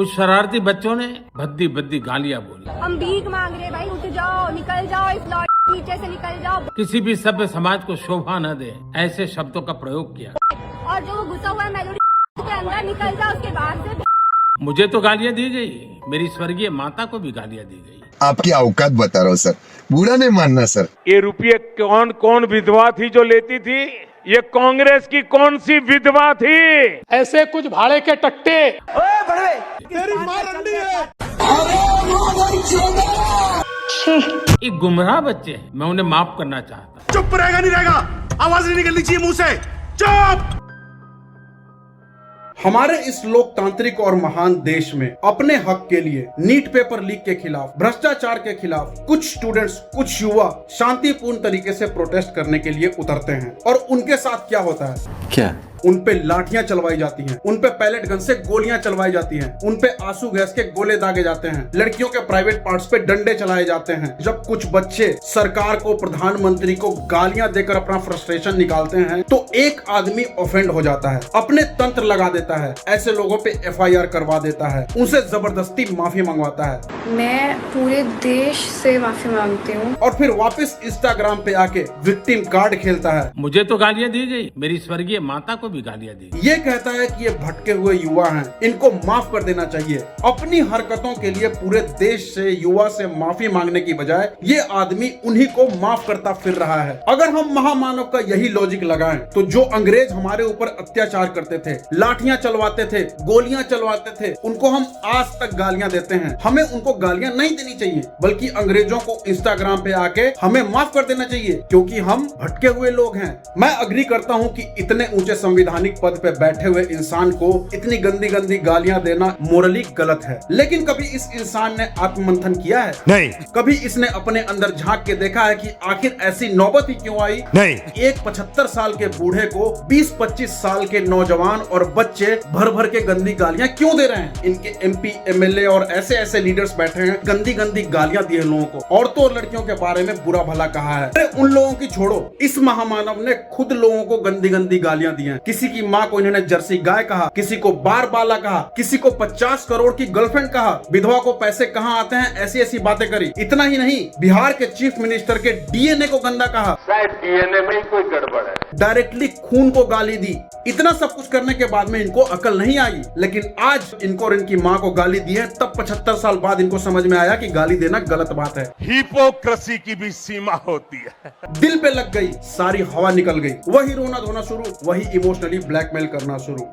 कुछ शरारती बच्चों ने भद्दी भद्दी गालियां बोली। हम भीख मांग रहे भाई, उठ जाओ, निकल जाओ, इस लॉट नीचे से निकल जाओ। किसी भी सभ्य समाज को शोभा न दे ऐसे शब्दों का प्रयोग किया। और जो घुसा हुआ है मेलोडी के अंदर, निकल जाओ उसके बाहर से। मुझे तो गालियां दी गई, मेरी स्वर्गीय माता को भी गालियां दी गई। आपकी औकात बता रहा हूँ सर, बुरा नहीं मानना सर। ये रुपये कौन कौन विधवा थी जो लेती थी? ये कांग्रेस की कौन सी विधवा थी? ऐसे कुछ भाड़े के टट्टे। एक गुमराह बच्चे हैं, मैं उन्हें माफ करना चाहता। चुप रहेगा नहीं रहेगा, आवाज नहीं निकलनी चाहिए मुंह से, चुप। हमारे इस लोकतांत्रिक और महान देश में अपने हक के लिए नीट पेपर लीक के खिलाफ, भ्रष्टाचार के खिलाफ कुछ स्टूडेंट्स, कुछ युवा शांतिपूर्ण तरीके से प्रोटेस्ट करने के लिए उतरते हैं और उनके साथ क्या होता है? क्या? उन पे लाठियां चलवाई जाती हैं, उन पे पैलेट गन से गोलियां चलवाई जाती हैं, उन पे आंसू गैस के गोले दागे जाते हैं, लड़कियों के प्राइवेट पार्ट्स पे डंडे चलाए जाते हैं। जब कुछ बच्चे सरकार को, प्रधानमंत्री को गालियां देकर अपना फ्रस्ट्रेशन निकालते हैं तो एक आदमी ऑफेंड हो जाता है, अपने तंत्र लगा देता है, ऐसे लोगों पे FIR करवा देता है, उनसे जबरदस्ती माफी मंगवाता है। मैं पूरे देश से माफी मांगती हूँ। और फिर वापस इंस्टाग्राम पे आके विक्टिम कार्ड खेलता है। मुझे तो गालियां दी गई, मेरी स्वर्गीय माता को भी गालियां दी। ये कहता है कि ये भटके हुए युवा हैं, इनको माफ कर देना चाहिए। अपनी हरकतों के लिए पूरे देश से, युवा से माफी मांगने की बजाय ये आदमी उन्हीं को माफ करता फिर रहा है। अगर हम महामानव का यही लॉजिक लगाएं तो जो अंग्रेज हमारे ऊपर अत्याचार करते थे, लाठियां चलवाते थे, गोलियां चलवाते थे, उनको हम आज तक गालियां देते हैं। हमें उनको गालियां नहीं देनी चाहिए, बल्कि अंग्रेजों को इंस्टाग्राम पे आके हमें माफ कर देना चाहिए, क्योंकि हम भटके हुए लोग हैं। मैं अग्री करता हूं कि इतने ऊंचे संवैधानिक पद पे बैठे हुए इंसान को इतनी गंदी गंदी गालियां देना मोरली गलत है। लेकिन कभी इस इंसान ने आत्ममंथन किया है? नहीं। कभी इसने अपने अंदर झांक के देखा है कि आखिर ऐसी नौबत ही क्यों आई? नहीं। एक 75 साल के बूढ़े को 20-25 साल के नौजवान और बच्चे भर भर के गंदी गालियां क्यों दे रहे हैं? इनके MP, MLA और ऐसे ऐसे लीडर्स बैठे हैं, गंदी गंदी गालियां दी है लोगों को, औरतों और लड़कियों के बारे में बुरा भला कहा है। अरे उन लोगों की छोड़ो, इस महामानव ने खुद लोगों को गंदी गंदी गालियां दी हैं। किसी की माँ को इन्होंने जर्सी गाय कहा, किसी को बार बाला कहा, किसी को 50 करोड़ की गर्लफ्रेंड कहा, विधवा को पैसे कहाँ आते हैं, ऐसी ऐसी बातें करी। इतना ही नहीं, बिहार के चीफ मिनिस्टर के DNA को गंदा कहा, शायद DNA में ही कोई गड़बड़ है। डायरेक्टली खून को गाली दी। इतना सब कुछ करने के बाद में इनको अकल नहीं आई, लेकिन आज इनको और इनकी माँ को गाली दी है, तब 75 साल बाद इनको समझ में आया कि गाली देना गलत बात है। हिपोक्रेसी की भी सीमा होती है। दिल पे लग गई, सारी हवा निकल गई, वही रोना धोना शुरू, वही इमोशनली ब्लैकमेल करना शुरू।